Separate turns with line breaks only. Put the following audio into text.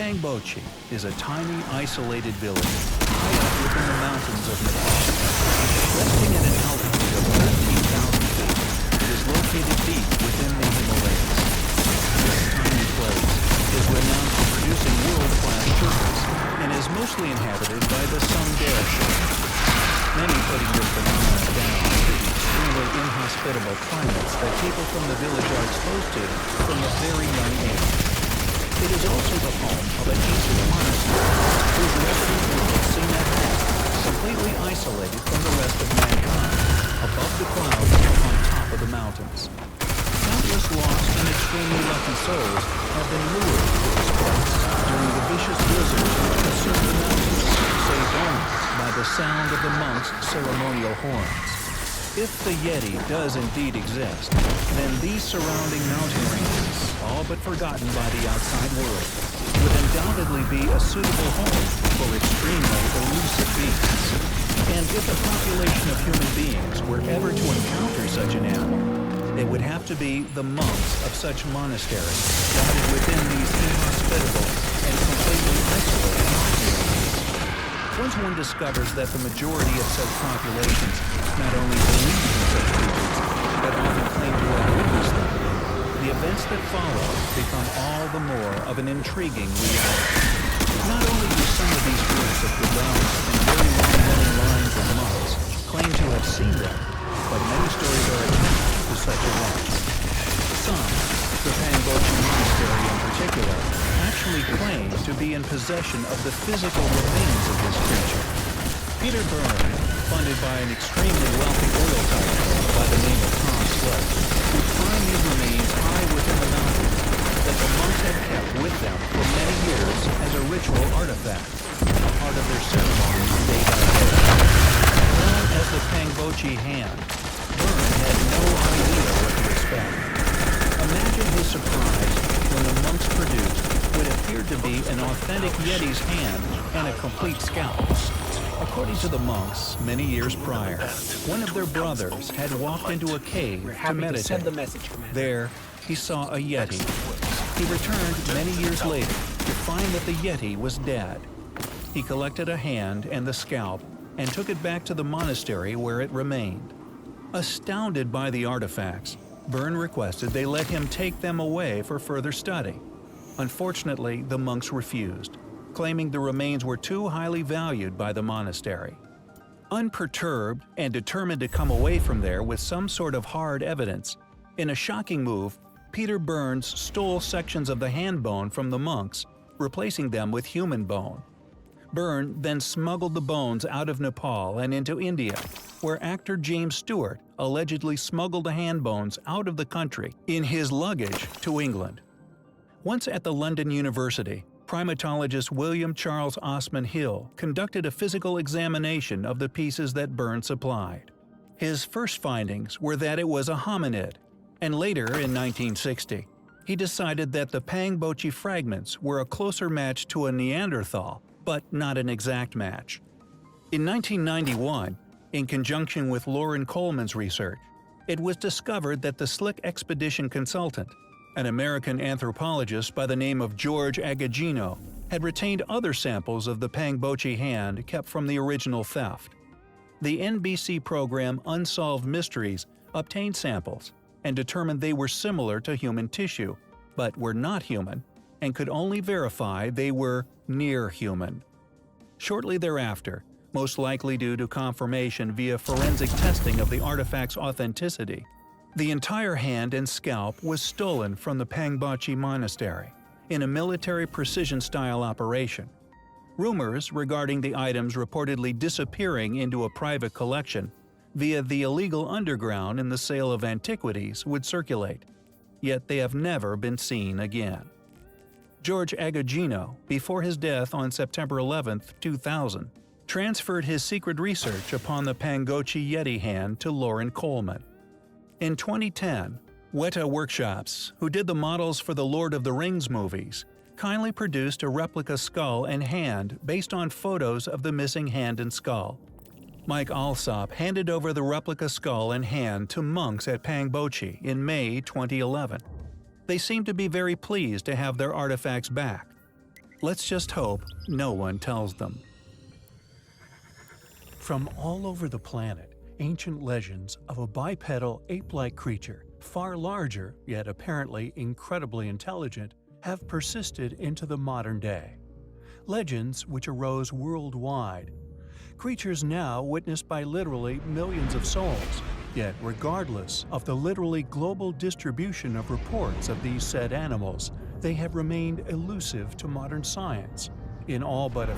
Pangboche is a tiny, isolated village high up within the mountains of Nepal. Resting at an altitude of 13,000 feet, it is located deep within the Himalayas. This tiny place is renowned for producing world-class sugarcane and is mostly inhabited by the Sungdare shepherds, many putting this phenomenon down to the extremely inhospitable climates that people from the village are exposed to from a very young age. It is also the home of an ancient monastery whose resident walls seem at best completely isolated from the rest of mankind, above the clouds on top of the mountains. Countless lost and extremely lucky souls have been lured to this place during the vicious blizzards which consume the mountains, saved only by the sound of the monks' ceremonial horns. If the Yeti does indeed exist, then these surrounding mountain ranges, all but forgotten by the outside world, would undoubtedly be a suitable home for extremely elusive beasts. And if a population of human beings were ever to encounter such an animal, it would have to be the monks of such monasteries, dotted within these inhospitable and completely isolated mountain ranges. Once one discovers that the majority of such populations not only believe in such creatures, but often claim to have witnessed them, the events that follow become all the more of an intriguing reality. Not only do some of these groups of devout and very long-running lines of monks claim to have seen them, but many stories are attached to such events. Some, the Pangboche Monastery in particular, actually claim to be in possession of the physical remains of this creature. Peter Byrne, funded by an extremely wealthy oil tycoon by the name of Tom Sledge, would find these remains high within the mountains that the monks had kept with them for many years as a ritual artifact, a part of their ceremonies day by day. Known as the Pangboche hand, Byrne had no idea what to expect. Imagine his surprise when the monks produced what appeared to be an authentic Yeti's hand and a complete scalp. According to the monks, many years prior, one of their brothers had walked into a cave to meditate. There, he saw a Yeti. He returned many years later to find that the Yeti was dead. He collected a hand and the scalp and took it back to the monastery where it remained. Astounded by the artifacts, Byrne requested they let him take them away for further study. Unfortunately, the monks refused, claiming the remains were too highly valued by the monastery. Unperturbed and determined to come away from there with some sort of hard evidence, in a shocking move, Peter Burns stole sections of the hand bone from the monks, replacing them with human bone. Byrne then smuggled the bones out of Nepal and into India, where actor James Stewart allegedly smuggled the hand bones out of the country in his luggage to England. Once at the London University, primatologist William Charles Osman Hill conducted a physical examination of the pieces that Byrne supplied. His first findings were that it was a hominid, and later in 1960, he decided that the Pangboche fragments were a closer match to a Neanderthal, but not an exact match. In 1991, in conjunction with Loren Coleman's research, it was discovered that the Slick Expedition consultant, an American anthropologist by the name of George Agagino, had retained other samples of the Pangboche hand kept from the original theft. The NBC program Unsolved Mysteries obtained samples and determined they were similar to human tissue, but were not human, and could only verify they were near human. Shortly thereafter, most likely due to confirmation via forensic testing of the artifact's authenticity, the entire hand and scalp was stolen from the Pangboche Monastery in a military precision-style operation. Rumors regarding the items reportedly disappearing into a private collection via the illegal underground in the sale of antiquities would circulate, yet they have never been seen again. George Agagino, before his death on September 11, 2000, transferred his secret research upon the Pangboche Yeti hand to Loren Coleman. In 2010, Weta Workshops, who did the models for the Lord of the Rings movies, kindly produced a replica skull and hand based on photos of the missing hand and skull. Mike Alsop handed over the replica skull and hand to monks at Pangboche in May 2011. They seemed to be very pleased to have their artifacts back. Let's just hope no one tells them. From all over the planet, ancient legends of a bipedal ape-like creature, far larger yet apparently incredibly intelligent, have persisted into the modern day. Legends which arose worldwide. Creatures now witnessed by literally millions of souls. Yet regardless of the literally global distribution of reports of these said animals, they have remained elusive to modern science. In all but a